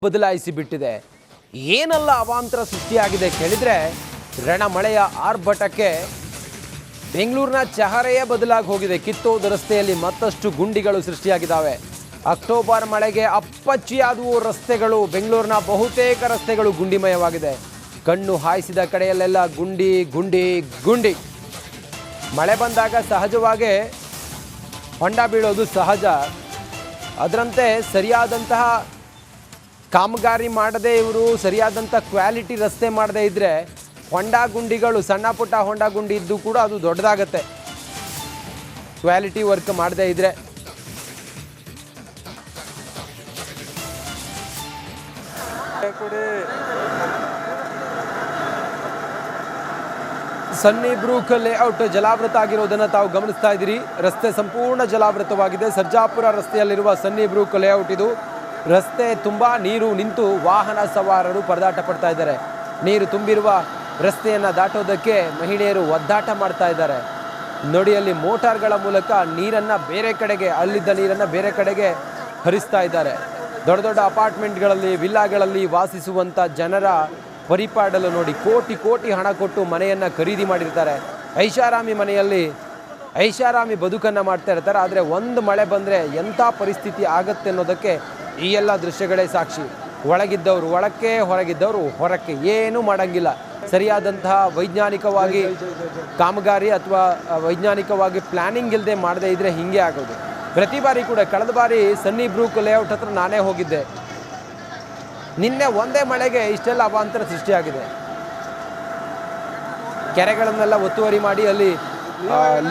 ಬದಲಾಯಿಸಿ ಬಿಟ್ಟಿದೆ. ಏನೆಲ್ಲ ಅವಾಂತರ ಸೃಷ್ಟಿಯಾಗಿದೆ ಕೇಳಿದ್ರೆ ರಣ ಮಳೆಯ ಆರ್ಭಟಕ್ಕೆ ಬೆಂಗಳೂರಿನ ಚಹರೆಯೇ ಬದಲಾಗಿ ಹೋಗಿದೆ. ಕಿತ್ತೋದ ರಸ್ತೆಯಲ್ಲಿ ಮತ್ತಷ್ಟು ಗುಂಡಿಗಳು ಸೃಷ್ಟಿಯಾಗಿದ್ದಾವೆ. ಅಕ್ಟೋಬರ್ ಮಳೆಗೆ ಅಪ್ಪಚ್ಚಿಯಾದವು ರಸ್ತೆಗಳು. ಬೆಂಗಳೂರಿನ ಬಹುತೇಕ ರಸ್ತೆಗಳು ಗುಂಡಿಮಯವಾಗಿದೆ. ಕಣ್ಣು ಹಾಯಿಸಿದ ಕಡೆಯಲ್ಲೆಲ್ಲ ಗುಂಡಿ ಗುಂಡಿ ಗುಂಡಿ. ಮಳೆ ಬಂದಾಗ ಸಹಜವಾಗಿ ಹೊಂಡ ಬೀಳೋದು ಸಹಜ. ಅದರಂತೆ ಸರಿಯಾದಂತಹ ಕಾಮಗಾರಿ ಮಾಡದೇ ಇವರು ಸರಿಯಾದಂಥ ಕ್ವಾಲಿಟಿ ರಸ್ತೆ ಮಾಡದೇ ಇದ್ದರೆ ಹೊಂಡ ಗುಂಡಿಗಳು ಸಣ್ಣ ಪುಟ್ಟ ಹೊಂಡ ಗುಂಡಿ ಇದ್ದು ಕೂಡ ಅದು ದೊಡ್ಡದಾಗತ್ತೆ ಕ್ವಾಲಿಟಿ ವರ್ಕ್ ಮಾಡದೇ ಇದ್ದರೆ. ಸನ್ನಿ ಬ್ರೂಕ್ ಲೇಔಟ್ ಜಲಾವೃತ ಆಗಿರೋದನ್ನು ತಾವು ಗಮನಿಸ್ತಾ ಇದ್ದೀರಿ. ರಸ್ತೆ ಸಂಪೂರ್ಣ ಜಲಾವೃತವಾಗಿದೆ. ಸರ್ಜಾಪುರ ರಸ್ತೆಯಲ್ಲಿರುವ ಸನ್ನಿ ಬ್ರೂಕ್ ಲೇಔಟ್ ಇದು. ರಸ್ತೆ ತುಂಬ ನೀರು ನಿಂತು ವಾಹನ ಸವಾರರು ಪರದಾಟ ಪಡ್ತಾ ಇದ್ದಾರೆ. ನೀರು ತುಂಬಿರುವ ರಸ್ತೆಯನ್ನು ದಾಟೋದಕ್ಕೆ ಮಹಿಳೆಯರು ಒದ್ದಾಟ ಮಾಡ್ತಾ ಇದ್ದಾರೆ. ನೋಡಿ, ಅಲ್ಲಿ ಮೋಟಾರ್ಗಳ ಮೂಲಕ ನೀರನ್ನು ಬೇರೆ ಕಡೆಗೆ, ಅಲ್ಲಿದ್ದ ನೀರನ್ನು ಬೇರೆ ಕಡೆಗೆ ಹರಿಸ್ತಾ ಇದ್ದಾರೆ. ದೊಡ್ಡ ದೊಡ್ಡ ಅಪಾರ್ಟ್ಮೆಂಟ್ಗಳಲ್ಲಿ, ವಿಲ್ಲಾಗಳಲ್ಲಿ ವಾಸಿಸುವಂಥ ಜನರ ಪರಿಪಾಡಲು ನೋಡಿ, ಕೋಟಿ ಕೋಟಿ ಹಣ ಕೊಟ್ಟು ಮನೆಯನ್ನು ಖರೀದಿ ಮಾಡಿರ್ತಾರೆ. ಐಷಾರಾಮಿ ಮನೆಯಲ್ಲಿ ಐಷಾರಾಮಿ ಬದುಕನ್ನು ಮಾಡ್ತಾ ಇರ್ತಾರೆ. ಆದರೆ ಒಂದು ಮಳೆ ಬಂದರೆ ಎಂಥ ಪರಿಸ್ಥಿತಿ ಆಗತ್ತೆ ಅನ್ನೋದಕ್ಕೆ ಈ ಎಲ್ಲ ದೃಶ್ಯಗಳೇ ಸಾಕ್ಷಿ. ಒಳಗಿದ್ದವರು ಒಳಕ್ಕೆ, ಹೊರಗಿದ್ದವರು ಹೊರಕ್ಕೆ, ಏನೂ ಮಾಡೋಂಗಿಲ್ಲ. ಸರಿಯಾದಂತಹ ವೈಜ್ಞಾನಿಕವಾಗಿ ಕಾಮಗಾರಿ ಅಥವಾ ವೈಜ್ಞಾನಿಕವಾಗಿ ಪ್ಲ್ಯಾನಿಂಗ್ ಇಲ್ಲದೆ ಮಾಡದೇ ಇದ್ದರೆ ಹೀಗೆ ಆಗೋದು. ಪ್ರತಿ ಬಾರಿ ಕೂಡ, ಕಳೆದ ಬಾರಿ ಸನ್ನಿ ಬ್ರೂಕ್ ಲೇಔಟ್ ಹತ್ರ ನಾನೇ ಹೋಗಿದ್ದೆ. ನಿನ್ನೆ ಒಂದೇ ಮಳೆಗೆ ಇಷ್ಟೆಲ್ಲ ಅವಾಂತರ ಸೃಷ್ಟಿಯಾಗಿದೆ. ಕೆರೆಗಳನ್ನೆಲ್ಲ ಒತ್ತುವರಿ ಮಾಡಿ ಅಲ್ಲಿ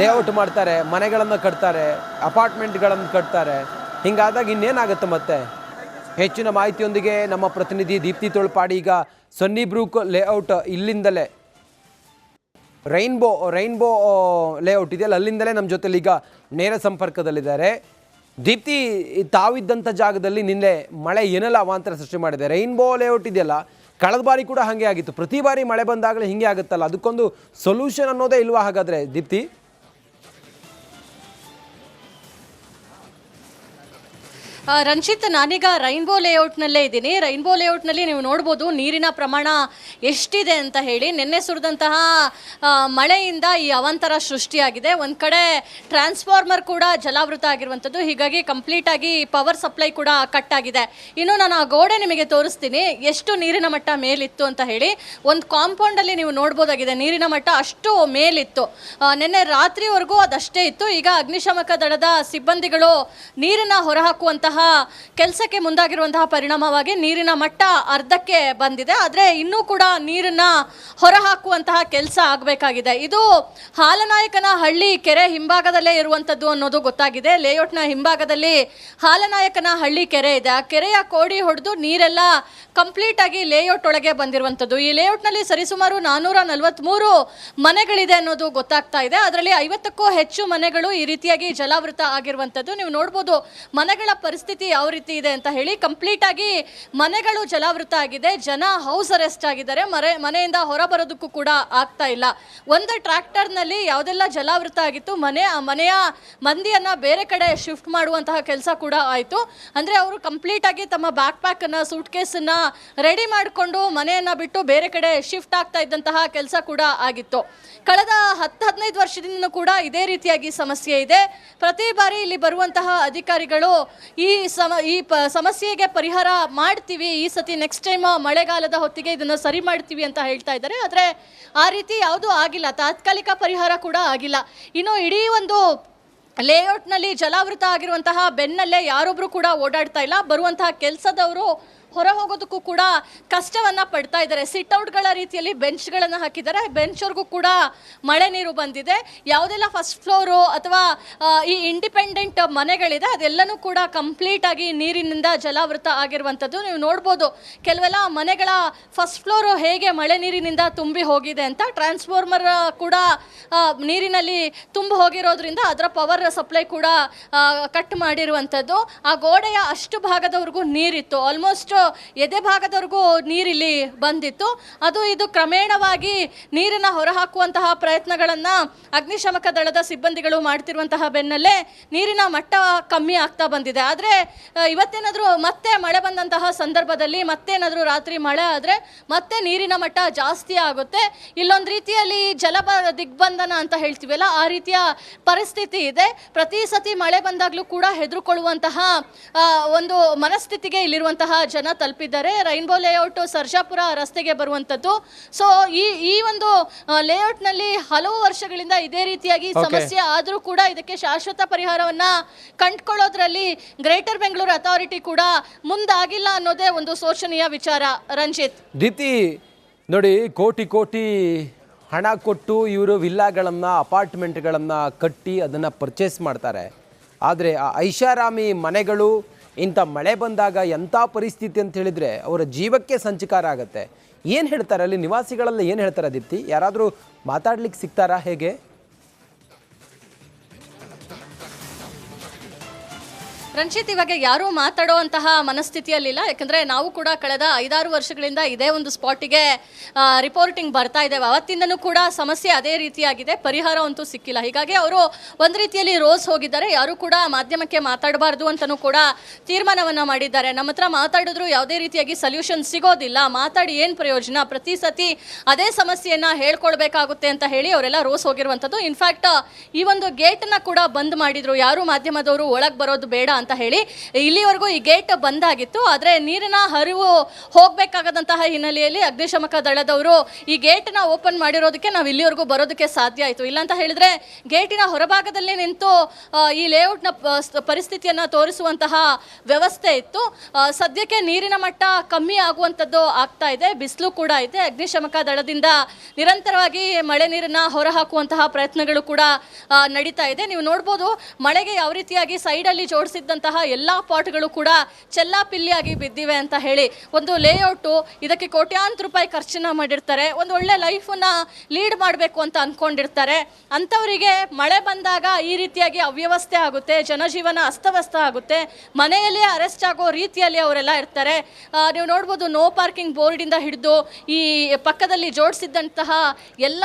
ಲೇಔಟ್ ಮಾಡ್ತಾರೆ, ಮನೆಗಳನ್ನು ಕಟ್ತಾರೆ, ಅಪಾರ್ಟ್ಮೆಂಟ್ಗಳನ್ನು ಕಟ್ತಾರೆ. ಹಿಂಗಾದಾಗ ಇನ್ನೇನಾಗುತ್ತೆ ಮತ್ತೆ? ಹೆಚ್ಚಿನ ಮಾಹಿತಿಯೊಂದಿಗೆ ನಮ್ಮ ಪ್ರತಿನಿಧಿ ದೀಪ್ತಿ ತೊಳ್ಪಾಡಿ ಈಗ ಸನ್ನಿ ಬ್ರೂಕ್ ಲೇಔಟ್ ಇಲ್ಲಿಂದಲೇ ರೈನ್ಬೋ ಲೇಔಟ್ ಇದೆಯಲ್ಲ, ಅಲ್ಲಿಂದಲೇ ನಮ್ಮ ಜೊತೆಲಿ ಈಗ ನೇರ ಸಂಪರ್ಕದಲ್ಲಿದ್ದಾರೆ. ದೀಪ್ತಿ, ತಾವಿದ್ದಂಥ ಜಾಗದಲ್ಲಿ ನಿನ್ನೆ ಮಳೆ ಏನೆಲ್ಲ ಅವಾಂತರ ಸೃಷ್ಟಿ ಮಾಡಿದೆ? ರೈನ್ಬೋ ಲೇಔಟ್ ಇದೆಯಲ್ಲ, ಕಳೆದ ಬಾರಿ ಕೂಡ ಹಾಗೆ ಆಗಿತ್ತು. ಪ್ರತಿ ಬಾರಿ ಮಳೆ ಬಂದಾಗಲೇ ಹಿಂಗೆ ಆಗುತ್ತಲ್ಲ, ಅದಕ್ಕೊಂದು ಸೊಲ್ಯೂಷನ್ ಅನ್ನೋದೇ ಇಲ್ವಾ ಹಾಗಾದರೆ ದೀಪ್ತಿ? ರಂಜಿತ್, ನಾನೀಗ ರೈನ್ಬೋ ಲೇಔಟ್ನಲ್ಲೇ ಇದ್ದೀನಿ. ರೈನ್ಬೋ ಲೇಔಟ್ನಲ್ಲಿ ನೀವು ನೋಡ್ಬೋದು ನೀರಿನ ಪ್ರಮಾಣ ಎಷ್ಟಿದೆ ಅಂತ ಹೇಳಿ. ನಿನ್ನೆ ಸುರಿದಂತಹ ಮಳೆಯಿಂದ ಈ ಅವಾಂತರ ಸೃಷ್ಟಿಯಾಗಿದೆ. ಒಂದು ಕಡೆ ಟ್ರಾನ್ಸ್ಫಾರ್ಮರ್ ಕೂಡ ಜಲಾವೃತ ಆಗಿರುವಂಥದ್ದು, ಹೀಗಾಗಿ ಕಂಪ್ಲೀಟಾಗಿ ಪವರ್ ಸಪ್ಲೈ ಕೂಡ ಕಟ್ ಆಗಿದೆ. ಇನ್ನು ನಾನು ಆ ಗೋಡೆ ನಿಮಗೆ ತೋರಿಸ್ತೀನಿ ಎಷ್ಟು ನೀರಿನ ಮಟ್ಟ ಮೇಲಿತ್ತು ಅಂತ ಹೇಳಿ. ಒಂದು ಕಾಂಪೌಂಡಲ್ಲಿ ನೀವು ನೋಡ್ಬೋದಾಗಿದೆ, ನೀರಿನ ಮಟ್ಟ ಅಷ್ಟು ಮೇಲಿತ್ತು. ನಿನ್ನೆ ರಾತ್ರಿವರೆಗೂ ಅದಷ್ಟೇ ಇತ್ತು. ಈಗ ಅಗ್ನಿಶಾಮಕ ದಳದ ಸಿಬ್ಬಂದಿಗಳು ನೀರನ್ನು ಹೊರಹಾಕುವಂತಹ ಕೆಲಸಕ್ಕೆ ಮುಂದಾಗಿರುವಂತಹ ಪರಿಣಾಮವಾಗಿ ನೀರಿನ ಮಟ್ಟ ಅರ್ಧಕ್ಕೆ ಬಂದಿದೆ. ಆದರೆ ಇನ್ನೂ ಕೂಡ ನೀರನ್ನ ಹೊರಹಾಕುವಂತಹ ಕೆಲಸ ಆಗಬೇಕಾಗಿದೆ. ಇದು ಹಾಲನಾಯಕನಹಳ್ಳಿ ಕೆರೆ ಹಿಂಭಾಗದಲ್ಲೇ ಇರುವಂಥದ್ದು ಅನ್ನೋದು ಗೊತ್ತಾಗಿದೆ. ಲೇಔಟ್ನ ಹಿಂಭಾಗದಲ್ಲಿ ಹಾಲನಾಯಕನಹಳ್ಳಿ ಕೆರೆ ಇದೆ. ಆ ಕೆರೆಯ ಕೋಡಿ ಹೊಡೆದು ನೀರೆಲ್ಲ ಕಂಪ್ಲೀಟ್ ಆಗಿ ಲೇಔಟ್ ಒಳಗೆ ಬಂದಿರುವಂಥದ್ದು. ಈ ಲೇಔಟ್ನಲ್ಲಿ ಸರಿಸುಮಾರು 443 ಮನೆಗಳಿದೆ ಅನ್ನೋದು ಗೊತ್ತಾಗ್ತಾ ಇದೆ. ಅದರಲ್ಲಿ 50ಕ್ಕೂ ಹೆಚ್ಚು ಮನೆಗಳು ಈ ರೀತಿಯಾಗಿ ಜಲಾವೃತ ಆಗಿರುವಂಥದ್ದು. ನೀವು ನೋಡ್ಬೋದು ಮನೆಗಳ ಪರಿಸ್ಥಿತಿ ಯಾವ ರೀತಿ ಇದೆ ಅಂತ ಹೇಳಿ. ಕಂಪ್ಲೀಟ್ ಆಗಿ ಮನೆಗಳು ಜಲಾವೃತ ಆಗಿದೆ. ಜನ ಹೌಸ್ ಅರೆಸ್ಟ್ ಆಗಿದ್ದಾರೆ. ಮನೆಯಿಂದ ಹೊರ ಬರೋದಕ್ಕೂ ಕೂಡ ಆಗ್ತಾ ಇಲ್ಲ. ಒಂದು ಟ್ರ್ಯಾಕ್ಟರ್ನಲ್ಲಿ ಯಾವುದೆಲ್ಲ ಜಲಾವೃತ ಆಗಿತ್ತು, ಮನೆಯ ಮಂದಿಯನ್ನ ಬೇರೆ ಕಡೆ ಶಿಫ್ಟ್ ಮಾಡುವಂತಹ ಕೆಲಸ ಕೂಡ ಆಯಿತು. ಅಂದರೆ ಅವರು ಕಂಪ್ಲೀಟ್ ಆಗಿ ತಮ್ಮ ಬ್ಯಾಕ್ ಪ್ಯಾಕನ್ನು, ಸೂಟ್ ಕೇಸನ್ನು ರೆಡಿ ಮಾಡಿಕೊಂಡು ಮನೆಯನ್ನು ಬಿಟ್ಟು ಬೇರೆ ಕಡೆ ಶಿಫ್ಟ್ ಆಗ್ತಾ ಇದ್ದಂತಹ ಕೆಲಸ ಕೂಡ ಆಗಿತ್ತು. ಕಳೆದ 10-15 ವರ್ಷದಿಂದ ಕೂಡ ಇದೇ ರೀತಿಯಾಗಿ ಸಮಸ್ಯೆ ಇದೆ. ಪ್ರತಿ ಬಾರಿ ಇಲ್ಲಿ ಬರುವಂತಹ ಅಧಿಕಾರಿಗಳು ಈ ಸಮಸ್ಯೆಗೆ ಪರಿಹಾರ ಮಾಡ್ತೀವಿ, ಈ ಸತಿ ನೆಕ್ಸ್ಟ್ ಟೈಮ್ ಮಳೆಗಾಲದ ಹೊತ್ತಿಗೆ ಇದನ್ನು ಸರಿ ಮಾಡ್ತೀವಿ ಅಂತ ಹೇಳ್ತಾ ಇದ್ದಾರೆ. ಆದರೆ ಆ ರೀತಿ ಯಾವುದೂ ಆಗಿಲ್ಲ, ತಾತ್ಕಾಲಿಕ ಪರಿಹಾರ ಕೂಡ ಆಗಿಲ್ಲ. ಇನ್ನು ಇಡೀ ಒಂದು ಲೇಔಟ್ನಲ್ಲಿ ಜಲಾವೃತ ಆಗಿರುವಂತಹ ಬೆನ್ನಲ್ಲೇ ಯಾರೊಬ್ಬರು ಕೂಡ ಓಡಾಡ್ತಾ ಇಲ್ಲ. ಬರುವಂತಹ ಕೆಲಸದವರು ಹೊರ ಹೋಗೋದಕ್ಕೂ ಕೂಡ ಕಷ್ಟವನ್ನು ಪಡ್ತಾ ಇದ್ದಾರೆ. ಸಿಟ್ಔಟ್ಗಳ ರೀತಿಯಲ್ಲಿ ಬೆಂಚ್ಗಳನ್ನು ಹಾಕಿದ್ದಾರೆ. ಬೆಂಚ್ವರೆಗೂ ಕೂಡ ಮಳೆ ನೀರು ಬಂದಿದೆ. ಯಾವುದೆಲ್ಲ ಫಸ್ಟ್ ಫ್ಲೋರು ಅಥವಾ ಈ ಇಂಡಿಪೆಂಡೆಂಟ್ ಮನೆಗಳಿದೆ ಅದೆಲ್ಲನೂ ಕೂಡ ಕಂಪ್ಲೀಟಾಗಿ ನೀರಿನಿಂದ ಜಲಾವೃತ ಆಗಿರುವಂಥದ್ದು. ನೀವು ನೋಡ್ಬೋದು ಕೆಲವೆಲ್ಲ ಮನೆಗಳ ಫಸ್ಟ್ ಫ್ಲೋರು ಹೇಗೆ ಮಳೆ ನೀರಿನಿಂದ ತುಂಬಿ ಹೋಗಿದೆ ಅಂತ. ಟ್ರಾನ್ಸ್ಫಾರ್ಮರ್ ಕೂಡ ನೀರಿನಲ್ಲಿ ತುಂಬಿ ಹೋಗಿರೋದ್ರಿಂದ ಅದರ ಪವರ್ ಸಪ್ಲೈ ಕೂಡ ಕಟ್ ಮಾಡಿರುವಂಥದ್ದು. ಆ ಗೋಡೆಯ ಅಷ್ಟು ಭಾಗದವರೆಗೂ ನೀರಿತ್ತು. ಆಲ್ಮೋಸ್ಟ್ ಎದೆ ಭಾಗದವರೆಗೂ ನೀರಿಲ್ಲಿ ಬಂದಿತ್ತು. ಅದು ಇದು ಕ್ರಮೇಣವಾಗಿ ನೀರನ್ನು ಹೊರಹಾಕುವಂತಹ ಪ್ರಯತ್ನಗಳನ್ನು ಅಗ್ನಿಶಾಮಕ ದಳದ ಸಿಬ್ಬಂದಿಗಳು ಮಾಡ್ತಿರುವಂತಹ ಬೆನ್ನಲ್ಲೇ ನೀರಿನ ಮಟ್ಟ ಕಮ್ಮಿ ಆಗ್ತಾ ಬಂದಿದೆ. ಆದರೆ ಇವತ್ತೇನಾದರೂ ಮತ್ತೆ ಮಳೆ ಬಂದಂತಹ ಸಂದರ್ಭದಲ್ಲಿ ಮತ್ತೇನಾದರೂ ರಾತ್ರಿ ಮಳೆ ಆದರೆ ಮತ್ತೆ ನೀರಿನ ಮಟ್ಟ ಜಾಸ್ತಿ ಆಗುತ್ತೆ. ಇಲ್ಲೊಂದು ರೀತಿಯಲ್ಲಿ ದಿಗ್ಬಂಧನ ಅಂತ ಹೇಳ್ತೀವಲ್ಲ, ಆ ರೀತಿಯ ಪರಿಸ್ಥಿತಿ ಇದೆ. ಪ್ರತಿ ಸತಿ ಮಳೆ ಬಂದಾಗಲೂ ಕೂಡ ಹೆದರುಕೊಳ್ಳುವಂತಹ ಒಂದು ಮನಸ್ಥಿತಿಗೆ ಇಲ್ಲಿರುವಂತಹ ಜನ ತಲುಪಿದ್ದಾರೆ. ರೈನ್ಬೋ ಲೇಔಟ್ ಸರ್ಜಾಪುರ ರಸ್ತೆಗೆ ಬರುವಂಥದ್ದು. ಸೊ ಈ ಒಂದು ಲೇಔಟ್ನಲ್ಲಿ ಹಲವು ವರ್ಷಗಳಿಂದ ಇದೇ ರೀತಿಯಾಗಿ ಸಮಸ್ಯೆ ಆದರೂ ಕೂಡ ಇದಕ್ಕೆ ಶಾಶ್ವತ ಪರಿಹಾರವನ್ನ ಕಂಡುಕೊಳ್ಳೋದ್ರಲ್ಲಿ ಗ್ರೇಟರ್ ಬೆಂಗಳೂರು ಅಥಾರಿಟಿ ಕೂಡ ಮುಂದಾಗಿಲ್ಲ ಅನ್ನೋದೇ ಒಂದು ಶೋಚನೀಯ ವಿಚಾರ. ರಂಜಿತ್, ರೀತಿ ನೋಡಿ, ಕೋಟಿ ಕೋಟಿ ಹಣ ಕೊಟ್ಟು ಇವರು ವಿಲ್ಲಾಗಳನ್ನು ಅಪಾರ್ಟ್ಮೆಂಟ್ಗಳನ್ನು ಕಟ್ಟಿ ಅದನ್ನು ಪರ್ಚೇಸ್ ಮಾಡ್ತಾರೆ. ಆದರೆ ಆ ಐಷಾರಾಮಿ ಮನೆಗಳು ಇಂಥ ಮಳೆ ಬಂದಾಗ ಎಂಥ ಪರಿಸ್ಥಿತಿ ಅಂತ ಹೇಳಿದರೆ ಅವರ ಜೀವಕ್ಕೆ ಸಂಚಕಾರ ಆಗುತ್ತೆ. ಏನು ಹೇಳ್ತಾರೆ ಅಲ್ಲಿ ನಿವಾಸಿಗಳೆಲ್ಲ, ಏನು ಹೇಳ್ತಾರೆ ದೀಪ್ತಿ? ಯಾರಾದರೂ ಮಾತಾಡ್ಲಿಕ್ಕೆ ಸಿಗ್ತಾರಾ ಹೇಗೆ? ರಂಜಿತ್, ಇವಾಗ ಯಾರೂ ಮಾತಾಡುವಂತಹ ಮನಸ್ಥಿತಿಯಲ್ಲಿಲ್ಲ. ಯಾಕಂದರೆ ನಾವು ಕೂಡ ಕಳೆದ 5-6 ವರ್ಷಗಳಿಂದ ಇದೇ ಒಂದು ಸ್ಪಾಟಿಗೆ ರಿಪೋರ್ಟಿಂಗ್ ಬರ್ತಾ ಇದ್ದೇವೆ. ಅವತ್ತಿಂದನೂ ಕೂಡ ಸಮಸ್ಯೆ ಅದೇ ರೀತಿಯಾಗಿದೆ, ಪರಿಹಾರ ಅಂತೂ ಸಿಕ್ಕಿಲ್ಲ. ಹೀಗಾಗಿ ಅವರು ಒಂದು ರೀತಿಯಲ್ಲಿ ರೋಸ್ ಹೋಗಿದ್ದಾರೆ. ಯಾರೂ ಕೂಡ ಮಾಧ್ಯಮಕ್ಕೆ ಮಾತಾಡಬಾರ್ದು ಅಂತಲೂ ಕೂಡ ತೀರ್ಮಾನವನ್ನು ಮಾಡಿದ್ದಾರೆ. ನಮ್ಮ ಹತ್ರ ಮಾತಾಡಿದ್ರು ಯಾವುದೇ ರೀತಿಯಾಗಿ ಸೊಲ್ಯೂಷನ್ ಸಿಗೋದಿಲ್ಲ, ಮಾತಾಡಿ ಏನು ಪ್ರಯೋಜನ, ಪ್ರತಿ ಸತಿ ಅದೇ ಸಮಸ್ಯೆಯನ್ನು ಹೇಳ್ಕೊಳ್ಬೇಕಾಗುತ್ತೆ ಅಂತ ಹೇಳಿ ಅವರೆಲ್ಲ ರೋಸ್ ಹೋಗಿರುವಂಥದ್ದು. ಇನ್ಫ್ಯಾಕ್ಟ್ ಈ ಒಂದು ಗೇಟನ್ನು ಕೂಡ ಬಂದ್ ಮಾಡಿದರು, ಯಾರು ಮಾಧ್ಯಮದವರು ಒಳಗೆ ಬರೋದು ಬೇಡ ಅಂತ ಹೇಳಿ. ಇಲ್ಲಿವರೆಗೂ ಈ ಗೇಟ್ ಬಂದಾಗಿತ್ತು, ಆದರೆ ನೀರಿನ ಹರಿವು ಹೋಗಬೇಕಾಗದಂತಹ ಹಿನ್ನೆಲೆಯಲ್ಲಿ ಅಗ್ನಿಶಾಮಕ ದಳದವರು ಈ ಗೇಟನ್ನ ಓಪನ್ ಮಾಡಿರೋದಕ್ಕೆ ನಾವು ಇಲ್ಲಿವರೆಗೂ ಬರೋದಕ್ಕೆ ಸಾಧ್ಯ ಆಯಿತು. ಇಲ್ಲಾಂತ ಹೇಳಿದ್ರೆ ಗೇಟಿನ ಹೊರಭಾಗದಲ್ಲಿ ನಿಂತು ಈ ಲೇಔಟ್ನ ಪರಿಸ್ಥಿತಿಯನ್ನು ತೋರಿಸುವಂತಹ ವ್ಯವಸ್ಥೆ ಇತ್ತು. ಸದ್ಯಕ್ಕೆ ನೀರಿನ ಮಟ್ಟ ಕಮ್ಮಿ ಆಗುವಂಥದ್ದು ಆಗ್ತಾ ಇದೆ, ಬಿಸಿಲು ಕೂಡ ಇದೆ. ಅಗ್ನಿಶಾಮಕ ದಳದಿಂದ ನಿರಂತರವಾಗಿ ಮಳೆ ನೀರನ್ನು ಹೊರಹಾಕುವಂತಹ ಪ್ರಯತ್ನಗಳು ಕೂಡ ನಡೀತಾ ಇದೆ. ನೀವು ನೋಡ್ಬೋದು, ಮಳೆಗೆ ಯಾವ ರೀತಿಯಾಗಿ ಸೈಡಲ್ಲಿ ಜೋಡಿಸಿದ್ದಂತಹ ಎಲ್ಲ ಪಾಟ್ಗಳು ಕೂಡ ಚೆಲ್ಲಾಪಿಲ್ಲಿಯಾಗಿ ಬಿದ್ದಿವೆ ಅಂತ ಹೇಳಿ. ಒಂದು ಲೇಔಟು, ಇದಕ್ಕೆ ಕೋಟ್ಯಾಂತರ ರೂಪಾಯಿ ಖರ್ಚನ್ನ ಮಾಡಿರ್ತಾರೆ, ಒಂದು ಒಳ್ಳೆ ಲೈಫನ್ನು ಲೀಡ್ ಮಾಡಬೇಕು ಅಂತ ಅಂದ್ಕೊಂಡಿರ್ತಾರೆ. ಅಂಥವರಿಗೆ ಮಳೆ ಬಂದಾಗ ಈ ರೀತಿಯಾಗಿ ಅವ್ಯವಸ್ಥೆ ಆಗುತ್ತೆ, ಜನಜೀವನ ಅಸ್ತವ್ಯಸ್ತ ಆಗುತ್ತೆ, ಮನೆಯಲ್ಲೇ ಅರೆಸ್ಟ್ ಆಗೋ ರೀತಿಯಲ್ಲಿ ಅವರೆಲ್ಲ ಇರ್ತಾರೆ. ನೀವು ನೋಡ್ಬೋದು, ನೋ ಪಾರ್ಕಿಂಗ್ ಬೋರ್ಡಿಂದ ಹಿಡಿದು ಈ ಪಕ್ಕದಲ್ಲಿ ಜೋಡಿಸಿದ್ದಂತಹ ಎಲ್ಲ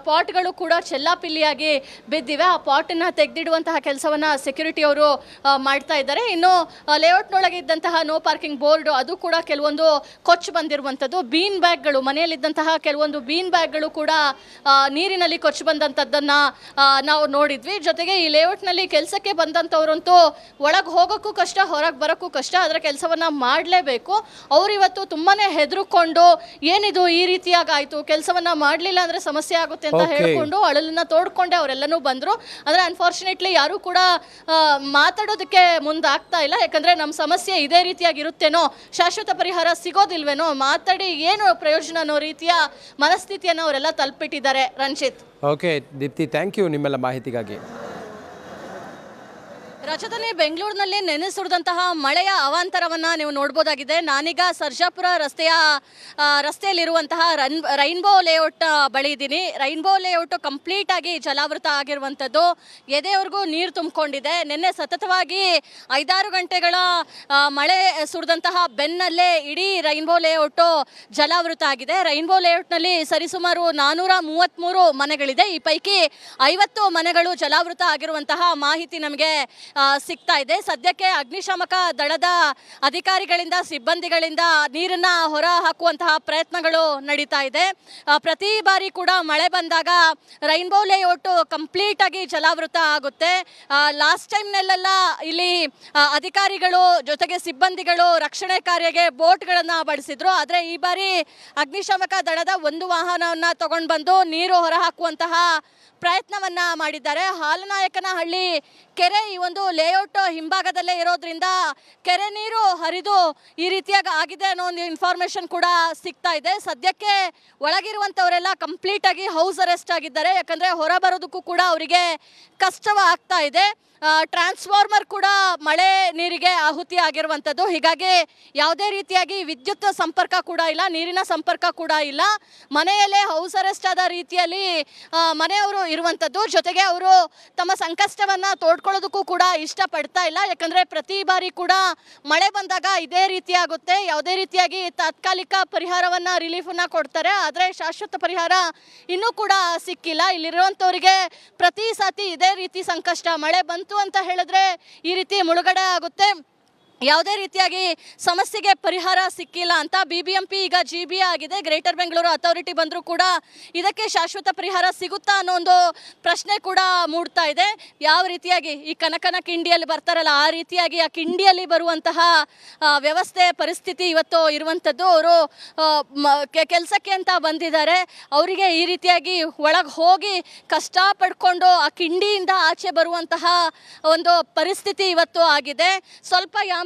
ಪಾಟ್ಗಳು ಕೂಡ ಚೆಲ್ಲಾಪಿಲ್ಲಿಯಾಗಿ ಬಿದ್ದಿವೆ. ಆ ಪಾಟನ್ನು ತೆಗೆದಿಡುವಂತಹ ಕೆಲಸವನ್ನು ಸೆಕ್ಯೂರಿಟಿ ಅವರು ಮಾಡ್ತಾ ಇದ್ದಾರೆ. ಇನ್ನು ಲೇಔಟ್ನೊಳಗೆ ಇದ್ದಂತಹ ನೋ ಪಾರ್ಕಿಂಗ್ ಬೋರ್ಡ್ ಅದು ಕೂಡ ಕೆಲವೊಂದು ಕೊಚ್ಚು ಬಂದಿರುವಂಥದ್ದು. ಬೀನ್ ಬ್ಯಾಗ್ಗಳು, ಮನೆಯಲ್ಲಿದ್ದಂತಹ ಕೆಲವೊಂದು ಬೀನ್ ಬ್ಯಾಗ್ಗಳು ಕೂಡ ನೀರಿನಲ್ಲಿ ಕೊಚ್ಚು ಬಂದಂಥದ್ದನ್ನು ನಾವು ನೋಡಿದ್ವಿ. ಜೊತೆಗೆ ಈ ಲೇಔಟ್ನಲ್ಲಿ ಕೆಲಸಕ್ಕೆ ಬಂದಂಥವ್ರಂತೂ ಒಳಗೆ ಹೋಗೋಕ್ಕೂ ಕಷ್ಟ, ಹೊರಗೆ ಬರೋಕ್ಕೂ ಕಷ್ಟ, ಅದರ ಕೆಲಸವನ್ನು ಮಾಡಲೇಬೇಕು. ಅವರು ಇವತ್ತು ತುಂಬಾ ಹೆದರುಕೊಂಡು ಏನಿದು ಈ ರೀತಿಯಾಗಿ ಆಯಿತು, ಕೆಲಸವನ್ನು ಮಾಡಲಿಲ್ಲ ಅಂದರೆ ಸಮಸ್ಯೆ ಆಗುತ್ತೆ ಅಂತ ಹೇಳ್ಕೊಂಡು ಅಳಲನ್ನು ತೋಡ್ಕೊಂಡೆ ಅವರೆಲ್ಲನೂ ಬಂದರು. ಆದರೆ ಅನ್ಫಾರ್ಚುನೇಟ್ಲಿ ಯಾರೂ ಕೂಡ ಮಾತಾಡೋದಕ್ಕೆ ಮುಂದಾಗ್ತಾ ಇಲ್ಲ. ಯಾಕಂದರೆ ನಮ್ಮ ಸಮಸ್ಯೆ ಇದೇ ರೀತಿಯಾಗಿರುತ್ತೇನೋ, ಶಾಶ್ವತ ಪರಿಹಾರ ಸಿಗೋದಿಲ್ವೇನೋ, ಮಾತಾಡಿ ಏನು ಪ್ರಯೋಜನ ಅನ್ನೋ ರೀತಿಯ ಮನಸ್ಥಿತಿಯನ್ನು ಅವರೆಲ್ಲ ತಲುಪಿಟ್ಟಿದ್ದಾರೆ. Ranjith. Okay Deepti, thank you ನಿಮ್ಮೆಲ್ಲ ಮಾಹಿತಿಗಾಗಿ. ರಾಜಧಾನಿ ಬೆಂಗಳೂರಿನಲ್ಲಿ ನೆನೆ ಸುರಿದಂತಹ ಮಳೆಯ ಅವಾಂತರವನ್ನು ನೀವು ನೋಡ್ಬೋದಾಗಿದೆ. ನಾನೀಗ ಸರ್ಜಾಪುರ ರಸ್ತೆಯಲ್ಲಿರುವಂತಹ ರೈನ್ಬೋ ಲೇಔಟ್ ಬಳಿ ಇದ್ದೀನಿ. ರೈನ್ಬೋ ಲೇಔಟ್ ಕಂಪ್ಲೀಟ್ ಆಗಿ ಜಲಾವೃತ ಆಗಿರುವಂಥದ್ದು, ಎದೆವರೆಗೂ ನೀರು ತುಂಬಿಕೊಂಡಿದೆ. ನಿನ್ನೆ ಸತತವಾಗಿ 5-6 ಗಂಟೆಗಳ ಮಳೆ ಸುರಿದಂತಹ ಬೆನ್ನಲ್ಲೇ ಇಡೀ ರೈನ್ಬೋ ಲೇಔಟು ಜಲಾವೃತ ಆಗಿದೆ. ರೈನ್ಬೋ ಲೇಔಟ್ನಲ್ಲಿ ಸರಿಸುಮಾರು 433 ಮನೆಗಳಿದೆ. ಈ ಪೈಕಿ 50 ಮನೆಗಳು ಜಲಾವೃತ ಆಗಿರುವಂತಹ ಮಾಹಿತಿ ನಮಗೆ ಸಿಗ್ತಾ ಇದೆ. ಸದ್ಯಕ್ಕೆ ಅಗ್ನಿಶಾಮಕ ದಳದ ಅಧಿಕಾರಿಗಳಿಂದ, ಸಿಬ್ಬಂದಿಗಳಿಂದ ನೀರನ್ನ ಹೊರ ಹಾಕುವಂತಹ ಪ್ರಯತ್ನಗಳು ನಡೀತಾ ಇದೆ. ಪ್ರತಿ ಬಾರಿ ಕೂಡ ಮಳೆ ಬಂದಾಗ ರೈನ್ಬೋ ಲೇಔಟ್ ಕಂಪ್ಲೀಟ್ ಆಗಿ ಜಲಾವೃತ ಆಗುತ್ತೆ. ಲಾಸ್ಟ್ ಟೈಮ್ನಲ್ಲೆಲ್ಲ ಇಲ್ಲಿ ಅಧಿಕಾರಿಗಳು ಜೊತೆಗೆ ಸಿಬ್ಬಂದಿಗಳು ರಕ್ಷಣೆ ಕಾರ್ಯಕ್ಕೆ ಬೋಟ್ಗಳನ್ನು ಬಳಸಿದ್ರು. ಆದರೆ ಈ ಬಾರಿ ಅಗ್ನಿಶಾಮಕ ದಳದ ಒಂದು ವಾಹನವನ್ನು ತಗೊಂಡು ಬಂದು ನೀರು ಹೊರ ಹಾಕುವಂತಹ ಪ್ರಯತ್ನವನ್ನ ಮಾಡಿದ್ದಾರೆ. ಹಾಲನಾಯಕನಹಳ್ಳಿ ಕೆರೆ ಈ ಒಂದು ಲೇಔಟ್ ಹಿಂಭಾಗದಲ್ಲೇ ಇರೋದ್ರಿಂದ ಕೆರೆ ನೀರು ಹರಿದು ಈ ರೀತಿಯಾಗಿ ಆಗಿದೆ ಅನ್ನೋ ಒಂದು ಇನ್ಫಾರ್ಮೇಶನ್ ಕೂಡ ಸಿಗ್ತಾ ಇದೆ. ಸದ್ಯಕ್ಕೆ ಒಳಗಿರುವಂಥವರೆಲ್ಲ ಕಂಪ್ಲೀಟ್ ಆಗಿ ಹೌಸ್ ಅರೆಸ್ಟ್ ಆಗಿದ್ದಾರೆ. ಯಾಕಂದರೆ ಹೊರ ಬರೋದಕ್ಕೂ ಕೂಡ ಅವರಿಗೆ ಕಷ್ಟವಾಗ್ತಾ ಇದೆ. ಟ್ರಾನ್ಸ್ಫಾರ್ಮರ್ ಕೂಡ ಮಳೆ ನೀರಿಗೆ ಆಹುತಿ ಆಗಿರುವಂಥದ್ದು. ಹೀಗಾಗಿ ಯಾವುದೇ ರೀತಿಯಾಗಿ ವಿದ್ಯುತ್ ಸಂಪರ್ಕ ಕೂಡ ಇಲ್ಲ, ನೀರಿನ ಸಂಪರ್ಕ ಕೂಡ ಇಲ್ಲ. ಮನೆಯಲ್ಲೇ ಹೌಸ್ ಅರೆಸ್ಟ್ ಆದ ರೀತಿಯಲ್ಲಿ ಮನೆಯವರು ಇರುವಂಥದ್ದು. ಜೊತೆಗೆ ಅವರು ತಮ್ಮ ಸಂಕಷ್ಟವನ್ನು ತೋಡ್ಕೊಂಡು ಹಂಚ್ಕೊಳ್ಳೋದಕ್ಕೂ ಕೂಡ ಇಷ್ಟಪಡ್ತಾ ಇಲ್ಲ. ಯಾಕಂದರೆ ಪ್ರತಿ ಬಾರಿ ಕೂಡ ಮಳೆ ಬಂದಾಗ ಇದೇ ರೀತಿ ಆಗುತ್ತೆ. ಯಾವುದೇ ರೀತಿಯಾಗಿ ತಾತ್ಕಾಲಿಕ ಪರಿಹಾರವನ್ನು ರಿಲೀಫನ್ನು ಕೊಡ್ತಾರೆ, ಆದರೆ ಶಾಶ್ವತ ಪರಿಹಾರ ಇನ್ನೂ ಕೂಡ ಸಿಕ್ಕಿಲ್ಲ. ಇಲ್ಲಿರುವಂಥವರಿಗೆ ಪ್ರತಿ ಸಾತಿ ಇದೇ ರೀತಿ ಸಂಕಷ್ಟ. ಮಳೆ ಬಂತು ಅಂತ ಹೇಳಿದ್ರೆ ಈ ರೀತಿ ಮುಳುಗಡೆ ಆಗುತ್ತೆ, ಯಾವುದೇ ರೀತಿಯಾಗಿ ಸಮಸ್ಯೆಗೆ ಪರಿಹಾರ ಸಿಕ್ಕಿಲ್ಲ ಅಂತ BBMP ಈಗ GB ಆಗಿದೆ. ಗ್ರೇಟರ್ ಬೆಂಗಳೂರು ಅಥಾರಿಟಿ ಬಂದರೂ ಕೂಡ ಇದಕ್ಕೆ ಶಾಶ್ವತ ಪರಿಹಾರ ಸಿಗುತ್ತಾ ಅನ್ನೋ ಒಂದು ಪ್ರಶ್ನೆ ಕೂಡ ಮೂಡ್ತಾ ಇದೆ. ಯಾವ ರೀತಿಯಾಗಿ ಈ ಕನಕನ ಕಿಂಡಿಯಲ್ಲಿ ಬರ್ತಾರಲ್ಲ ಆ ರೀತಿಯಾಗಿ ಆ ಕಿಂಡಿಯಲ್ಲಿ ಬರುವಂತಹ ವ್ಯವಸ್ಥೆ ಪರಿಸ್ಥಿತಿ ಇವತ್ತು ಇರುವಂಥದ್ದು. ಅವರು ಕೆಲಸಕ್ಕೆ ಅಂತ ಬಂದಿದ್ದಾರೆ, ಅವರಿಗೆ ಈ ರೀತಿಯಾಗಿ ಒಳಗೆ ಹೋಗಿ ಕಷ್ಟ ಪಡ್ಕೊಂಡು ಆ ಕಿಂಡಿಯಿಂದ ಆಚೆ ಬರುವಂತಹ ಒಂದು ಪರಿಸ್ಥಿತಿ ಇವತ್ತು ಆಗಿದೆ. ಸ್ವಲ್ಪ ಯಾಮಾರಿದ್ರು